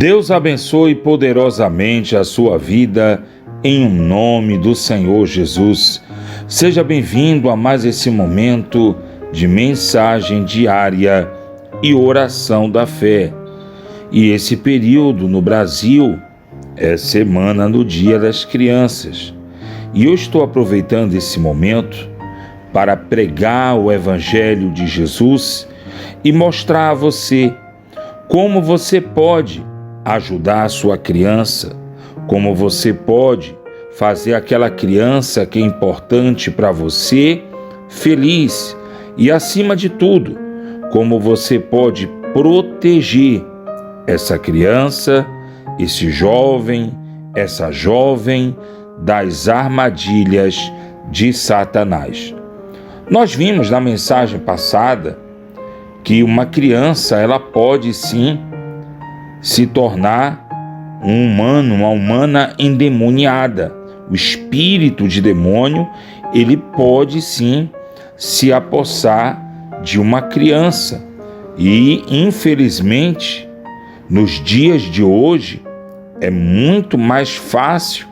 Deus abençoe poderosamente a sua vida em nome do Senhor Jesus. Seja bem-vindo a mais esse momento de mensagem diária e oração da fé. E esse período no Brasil é Semana do Dia das Crianças. E eu estou aproveitando esse momento para pregar o Evangelho de Jesus e mostrar a você como você pode ajudar a sua criança, como você pode fazer aquela criança que é importante para você feliz e, acima de tudo, como você pode proteger essa criança, esse jovem, essa jovem das armadilhas de Satanás. Nós vimos na mensagem passada que uma criança, ela pode sim se tornar um humano, uma humana endemoniada. O espírito de demônio, ele pode sim se apossar de uma criança. E, infelizmente, nos dias de hoje, é muito mais fácil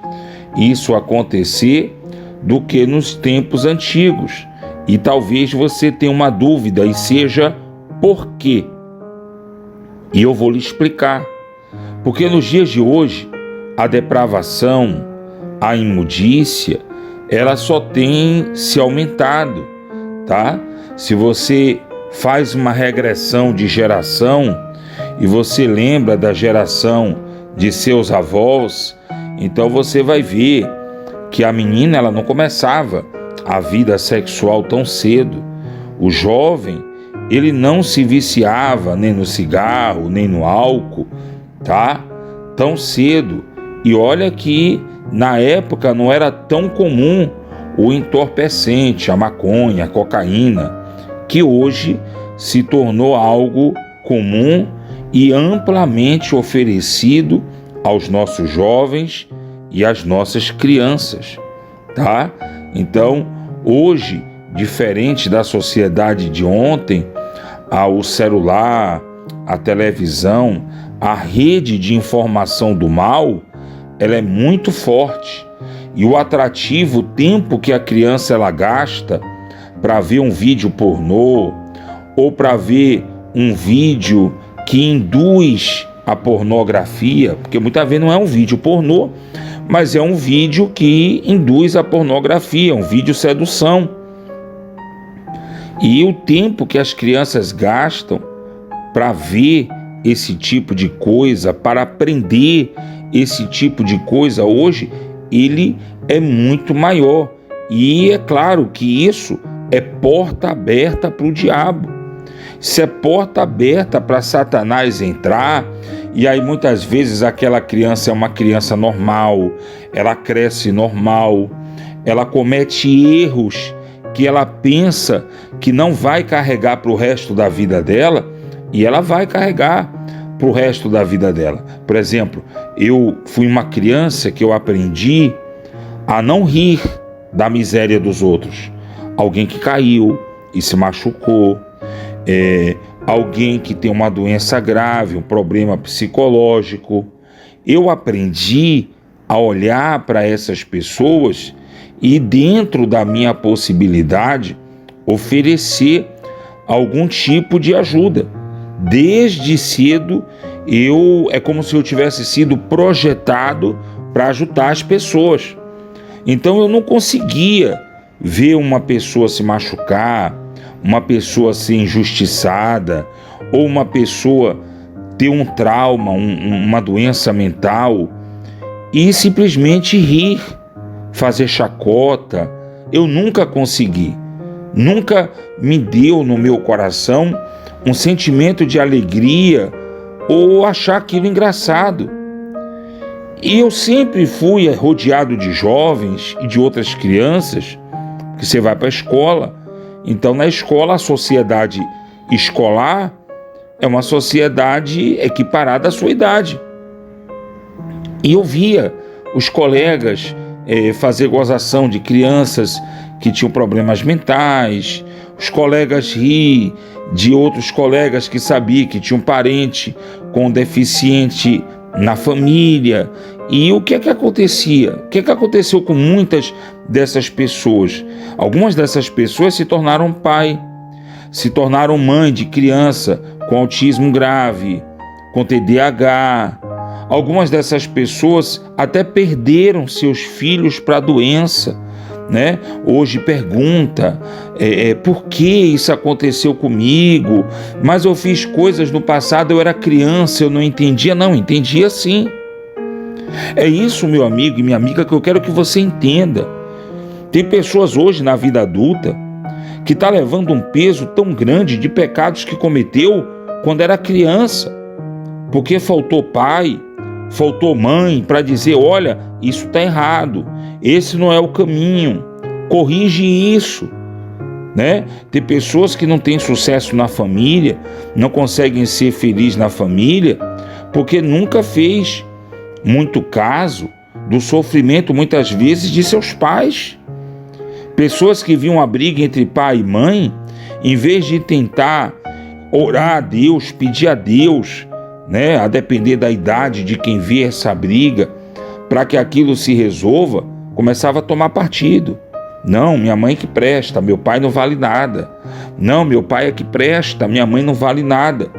isso acontecer do que nos tempos antigos. E talvez você tenha uma dúvida e seja por quê? E eu vou lhe explicar. Porque nos dias de hoje, a depravação, a imundícia, ela só tem se aumentado, tá? Se você faz uma regressão de geração e você lembra da geração de seus avós, então você vai ver que a menina, ela não começava a vida sexual tão cedo. O jovem, ele não se viciava nem no cigarro, nem no álcool, tá? Tão cedo. E olha que na época não era tão comum o entorpecente, a maconha, a cocaína, que hoje se tornou algo comum e amplamente oferecido aos nossos jovens e às nossas crianças, tá? Então, hoje, diferente da sociedade de ontem, o celular, a televisão, a rede de informação do mal, ela é muito forte. E o atrativo, o tempo que a criança ela gasta para ver um vídeo pornô ou para ver um vídeo que induz a pornografia, porque muitas vezes não é um vídeo pornô, mas é um vídeo que induz a pornografia, um vídeo sedução. E o tempo que as crianças gastam para ver esse tipo de coisa, para aprender esse tipo de coisa hoje, ele é muito maior. E é claro que isso é porta aberta para o diabo. Isso é porta aberta para Satanás entrar. E aí muitas vezes aquela criança é uma criança normal, ela cresce normal, ela comete erros que ela pensa que não vai carregar para o resto da vida dela, e ela vai carregar para o resto da vida dela. Por exemplo, eu fui uma criança que eu aprendi a não rir da miséria dos outros. Alguém que caiu e se machucou, alguém que tem uma doença grave, um problema psicológico. Eu aprendi a olhar para essas pessoas e, dentro da minha possibilidade, oferecer algum tipo de ajuda. Desde cedo, é como se eu tivesse sido projetado para ajudar as pessoas. Então eu não conseguia ver uma pessoa se machucar, uma pessoa ser injustiçada, ou uma pessoa ter um trauma, uma doença mental, e simplesmente rir, fazer chacota. Eu nunca consegui. Nunca me deu no meu coração um sentimento de alegria ou achar aquilo engraçado. E eu sempre fui rodeado de jovens e de outras crianças, que você vai para a escola. Então, na escola, a sociedade escolar é uma sociedade equiparada à sua idade. E eu via os colegas fazer gozação de crianças que tinham problemas mentais, os colegas rir de outros colegas que sabiam que tinha um parente com deficiente na família. E o que é que acontecia? O que é que aconteceu com muitas dessas pessoas? Algumas dessas pessoas se tornaram pai, se tornaram mãe de criança com autismo grave, com TDAH. Algumas dessas pessoas até perderam seus filhos para a doença, né? Hoje pergunta, por que isso aconteceu comigo? Mas eu fiz coisas no passado, eu era criança, eu não entendia. Não, entendia sim. É isso, meu amigo e minha amiga, que eu quero que você entenda. Tem pessoas hoje na vida adulta que está levando um peso tão grande de pecados que cometeu quando era criança, porque faltou pai, faltou mãe para dizer, olha, isso está errado, esse não é o caminho, corrige isso, né? Tem pessoas que não têm sucesso na família, não conseguem ser felizes na família, porque nunca fez muito caso do sofrimento, muitas vezes, de seus pais. Pessoas que viam a briga entre pai e mãe, em vez de tentar orar a Deus, pedir a Deus, né, a depender da idade de quem vê essa briga, para que aquilo se resolva, começava a tomar partido. Não, minha mãe que presta, meu pai não vale nada. Não, meu pai é que presta, minha mãe não vale nada.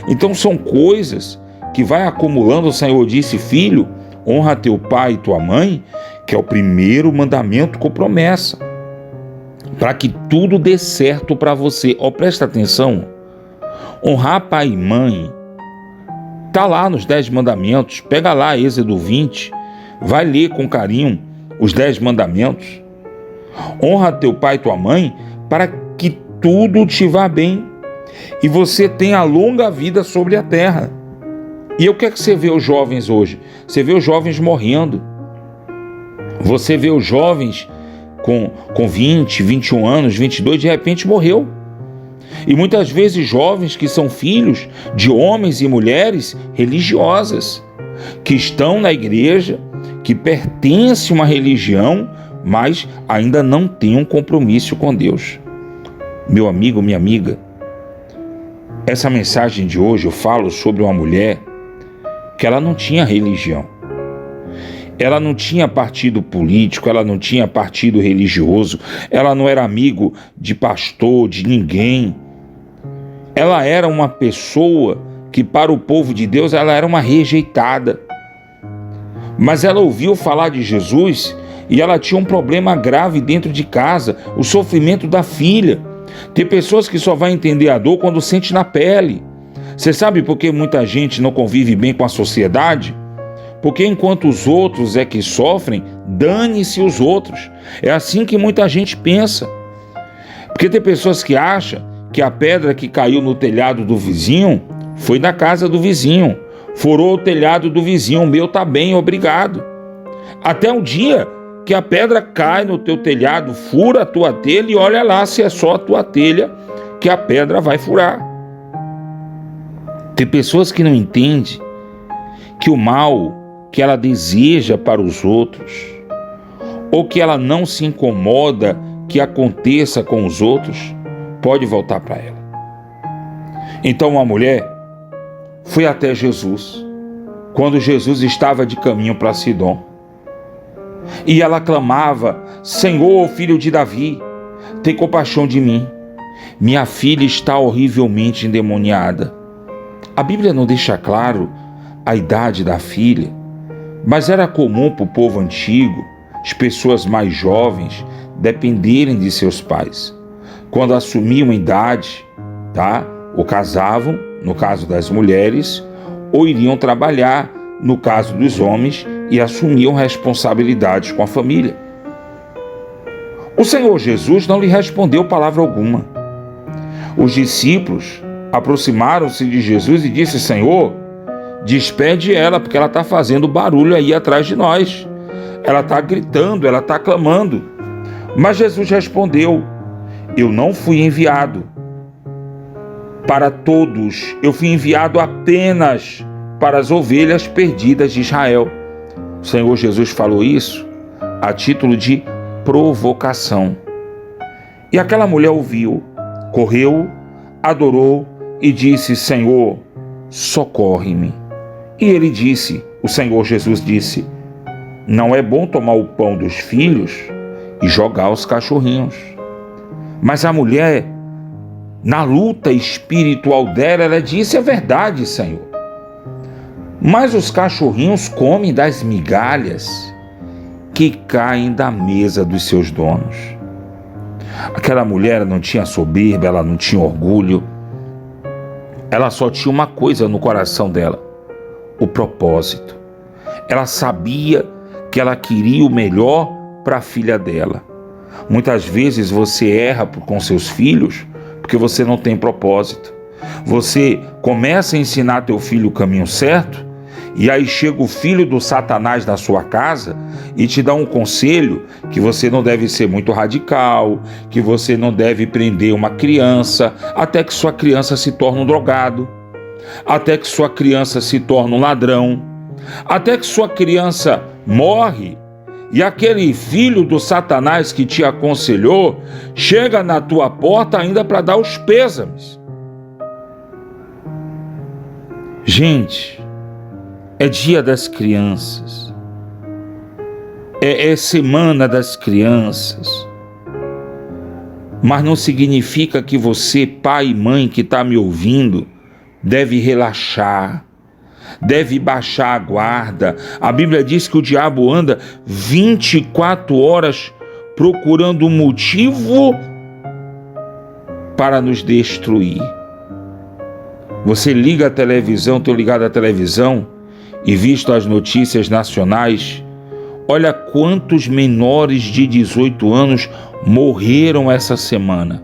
Então são coisas que vai acumulando. O Senhor disse, filho, honra teu pai e tua mãe, que é o primeiro mandamento com promessa, para que tudo dê certo para você. Presta atenção, honrar pai e mãe está lá nos 10 mandamentos. Pega lá Êxodo 20, vai ler com carinho os 10 mandamentos. Honra teu pai e tua mãe para que tudo te vá bem e você tenha longa vida sobre a terra. E o que é que você vê os jovens hoje? Você vê os jovens morrendo. Você vê os jovens com 20, 21 anos, 22, de repente morreu. E muitas vezes jovens que são filhos de homens e mulheres religiosas, que estão na igreja, que pertencem a uma religião, mas ainda não têm um compromisso com Deus. Meu amigo, minha amiga, essa mensagem de hoje eu falo sobre uma mulher que ela não tinha religião. Ela não tinha partido político, ela não tinha partido religioso, ela não era amigo de pastor, de ninguém. Ela era uma pessoa que para o povo de Deus ela era uma rejeitada. Mas ela ouviu falar de Jesus e ela tinha um problema grave dentro de casa, o sofrimento da filha. Tem pessoas que só vão entender a dor quando sente na pele. Você sabe por que muita gente não convive bem com a sociedade? Porque enquanto os outros é que sofrem, dane-se os outros. É assim que muita gente pensa. Porque tem pessoas que acham que a pedra que caiu no telhado do vizinho foi na casa do vizinho, furou o telhado do vizinho, o meu tá bem, obrigado. Até um dia que a pedra cai no teu telhado, fura a tua telha e olha lá se é só a tua telha que a pedra vai furar. Tem pessoas que não entendem que o mal que ela deseja para os outros, ou que ela não se incomoda que aconteça com os outros, pode voltar para ela. Então uma mulher foi até Jesus, quando Jesus estava de caminho para Sidom, e ela clamava, Senhor, filho de Davi, tem compaixão de mim, minha filha está horrivelmente endemoniada. A Bíblia não deixa claro a idade da filha, mas era comum para o povo antigo, as pessoas mais jovens, dependerem de seus pais. Quando assumiam idade, ou casavam, no caso das mulheres, ou iriam trabalhar, no caso dos homens, e assumiam responsabilidades com a família. O Senhor Jesus não lhe respondeu palavra alguma. Os discípulos aproximaram-se de Jesus e disse, Senhor, despede ela, porque ela está fazendo barulho aí atrás de nós. Ela está gritando, ela está clamando. Mas Jesus respondeu, eu não fui enviado para todos, eu fui enviado apenas para as ovelhas perdidas de Israel. O Senhor Jesus falou isso a título de provocação. E aquela mulher ouviu, correu, adorou e disse, Senhor, socorre-me. E ele disse, o Senhor Jesus disse: não é bom tomar o pão dos filhos e jogar aos cachorrinhos. Mas a mulher, na luta espiritual dela, ela disse: é verdade, Senhor. Mas os cachorrinhos comem das migalhas que caem da mesa dos seus donos. Aquela mulher não tinha soberba, ela não tinha orgulho. Ela só tinha uma coisa no coração dela: o propósito. Ela sabia que ela queria o melhor para a filha dela. Muitas vezes você erra com seus filhos porque você não tem propósito. Você começa a ensinar teu filho o caminho certo, e aí chega o filho do Satanás na sua casa e te dá um conselho que você não deve ser muito radical, que você não deve prender uma criança até que sua criança se torne um drogado, até que sua criança se torne um ladrão, até que sua criança morre. E aquele filho do Satanás que te aconselhou chega na tua porta ainda para dar os pêsames. Gente, é dia das crianças, é semana das crianças, mas não significa que você, pai e mãe que está me ouvindo, deve relaxar, deve baixar a guarda. A Bíblia diz que o diabo anda 24 horas procurando um motivo para nos destruir. Você liga a televisão, estou ligado à televisão e visto as notícias nacionais, olha quantos menores de 18 anos morreram essa semana.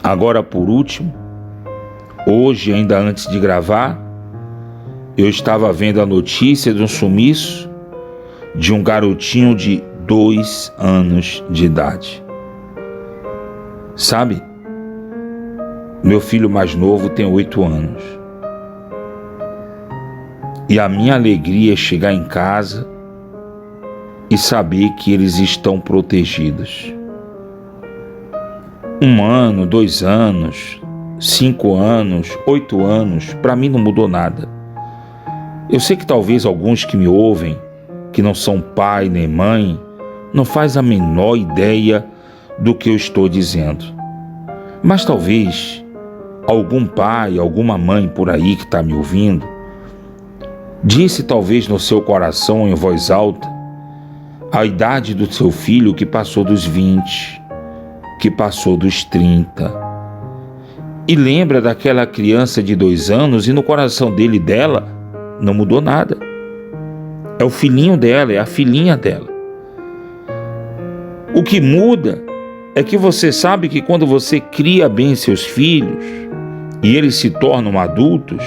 Agora, por último, hoje, ainda antes de gravar, eu estava vendo a notícia de um sumiço de um garotinho de 2 anos de idade. Sabe? Meu filho mais novo tem 8 anos. E a minha alegria é chegar em casa e saber que eles estão protegidos. 1 ano, 2 anos, 5 anos, 8 anos, para mim não mudou nada. Eu sei que talvez alguns que me ouvem, que não são pai nem mãe, não faz a menor ideia do que eu estou dizendo. Mas talvez algum pai, alguma mãe por aí que está me ouvindo, disse talvez no seu coração em voz alta a idade do seu filho que passou dos 20, que passou dos 30. E lembra daquela criança de 2 anos e no coração dele e dela não mudou nada. É o filhinho dela, é a filhinha dela. O que muda é que você sabe que quando você cria bem seus filhos e eles se tornam adultos,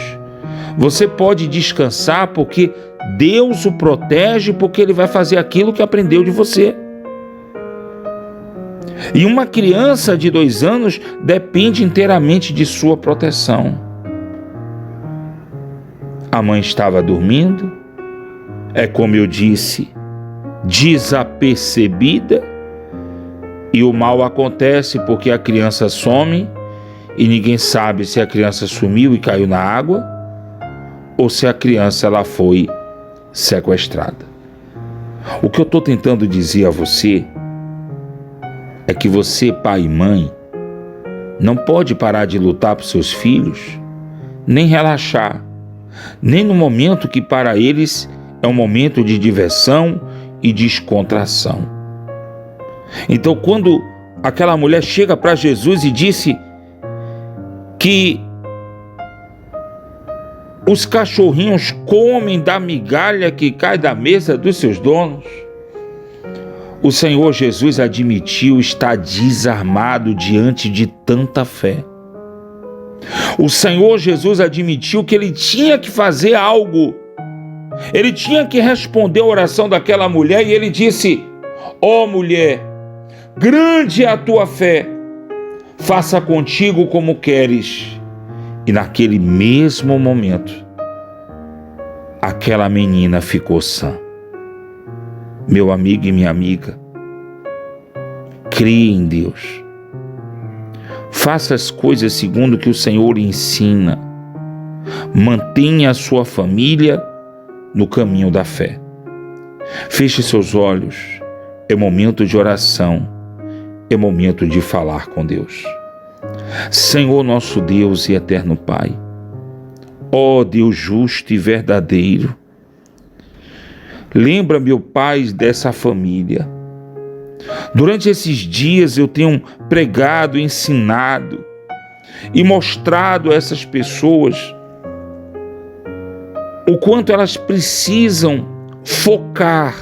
você pode descansar porque Deus o protege, porque Ele vai fazer aquilo que aprendeu de você. E uma criança de 2 anos depende inteiramente de sua proteção. A mãe estava dormindo, é como eu disse, desapercebida, e o mal acontece porque a criança some e ninguém sabe se a criança sumiu e caiu na água ou se a criança ela foi sequestrada. O que eu estou tentando dizer a você é que você, pai e mãe, não pode parar de lutar por seus filhos, nem relaxar, nem no momento que para eles é um momento de diversão e descontração. Então, quando aquela mulher chega para Jesus e disse que os cachorrinhos comem da migalha que cai da mesa dos seus donos, o Senhor Jesus admitiu estar desarmado diante de tanta fé. O Senhor Jesus admitiu que ele tinha que fazer algo. Ele tinha que responder a oração daquela mulher e ele disse: ó mulher, grande é a tua fé, faça contigo como queres. E naquele mesmo momento, aquela menina ficou sã. Meu amigo e minha amiga, crie em Deus. Faça as coisas segundo o que o Senhor lhe ensina. Mantenha a sua família no caminho da fé. Feche seus olhos. É momento de oração. É momento de falar com Deus. Senhor nosso Deus e eterno Pai, ó Deus justo e verdadeiro, lembra, meu Pai, dessa família. Durante esses dias eu tenho pregado, ensinado e mostrado a essas pessoas o quanto elas precisam focar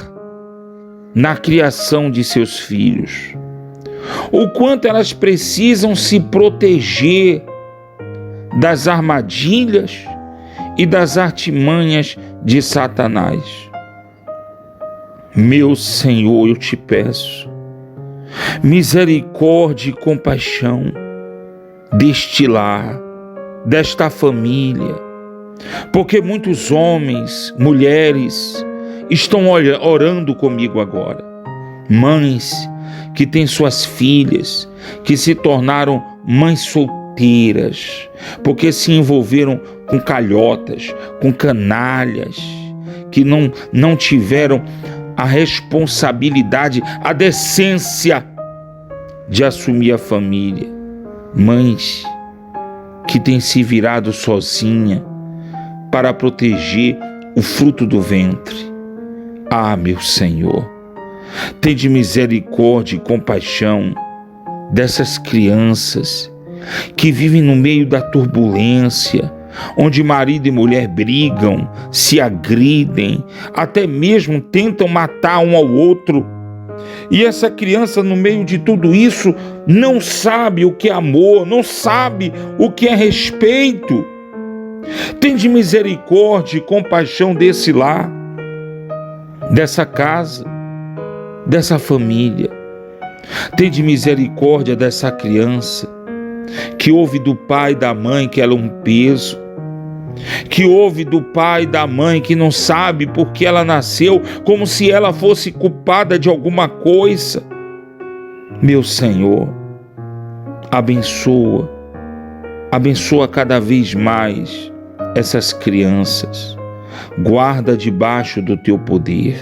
na criação de seus filhos, o quanto elas precisam se proteger das armadilhas e das artimanhas de Satanás. Meu Senhor, eu te peço, misericórdia e compaixão deste lar, desta família, porque muitos homens, mulheres estão orando comigo agora. Mães que têm suas filhas, que se tornaram mães solteiras, porque se envolveram com calhotas, com canalhas, que não tiveram a responsabilidade, a decência de assumir a família. Mães que têm se virado sozinha para proteger o fruto do ventre. Ah, meu Senhor, tende misericórdia e compaixão dessas crianças que vivem no meio da turbulência, onde marido e mulher brigam, se agridem, até mesmo tentam matar um ao outro. E essa criança, no meio de tudo isso, não sabe o que é amor, não sabe o que é respeito. Tende misericórdia e compaixão desse lar, dessa casa, dessa família. Tende misericórdia dessa criança que ouve do pai e da mãe que ela é um peso, que ouve do pai e da mãe que não sabe por que ela nasceu, como se ela fosse culpada de alguma coisa. Meu Senhor, abençoa cada vez mais essas crianças, guarda debaixo do teu poder.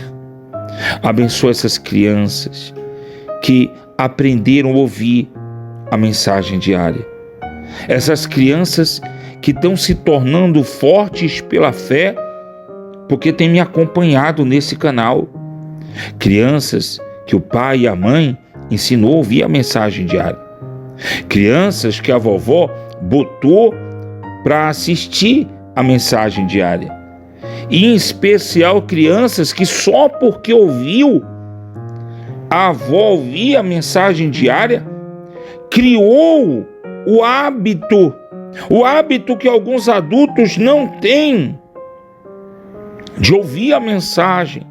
Abençoa essas crianças que aprenderam a ouvir a mensagem diária. Essas crianças que estão se tornando fortes pela fé, porque têm me acompanhado nesse canal. Crianças que o pai e a mãe ensinou a ouvir a mensagem diária. Crianças que a vovó botou para assistir a mensagem diária. E em especial crianças que só porque ouviu a avó ouvir a mensagem diária, criou o hábito que alguns adultos não têm, de ouvir a mensagem,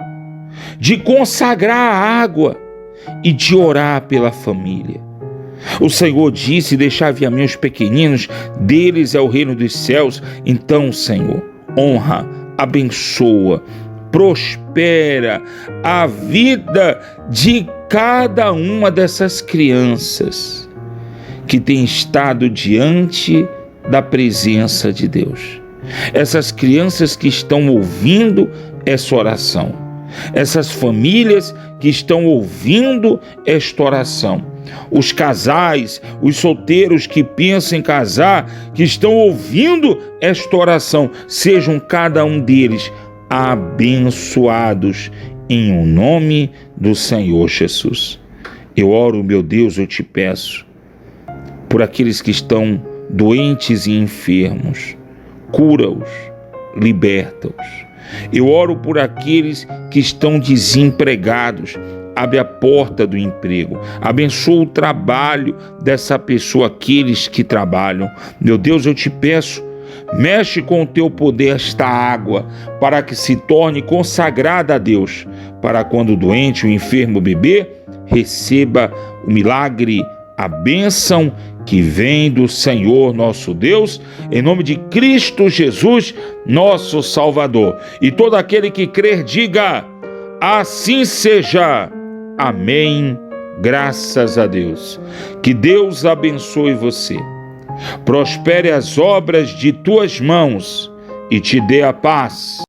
de consagrar a água e de orar pela família. O Senhor disse: deixai vir a mim os pequeninos, deles é o reino dos céus. Então, Senhor, honra, abençoa, prospera a vida de cada uma dessas crianças que tem estado diante da presença de Deus. Essas crianças que estão ouvindo essa oração, essas famílias que estão ouvindo esta oração, os casais, os solteiros que pensam em casar, que estão ouvindo esta oração, sejam cada um deles abençoados em o nome do Senhor Jesus. Eu oro, meu Deus, eu te peço, por aqueles que estão doentes e enfermos, cura-os, liberta-os. Eu oro por aqueles que estão desempregados, abre a porta do emprego, abençoa o trabalho dessa pessoa, aqueles que trabalham. Meu Deus, eu te peço, mexe com o teu poder esta água, para que se torne consagrada a Deus, para quando o doente, o enfermo beber, receba o milagre, a bênção que vem do Senhor nosso Deus, em nome de Cristo Jesus, nosso Salvador. E todo aquele que crer, diga: assim seja. Amém. Graças a Deus. Que Deus abençoe você. prospere as obras de tuas mãos e te dê a paz.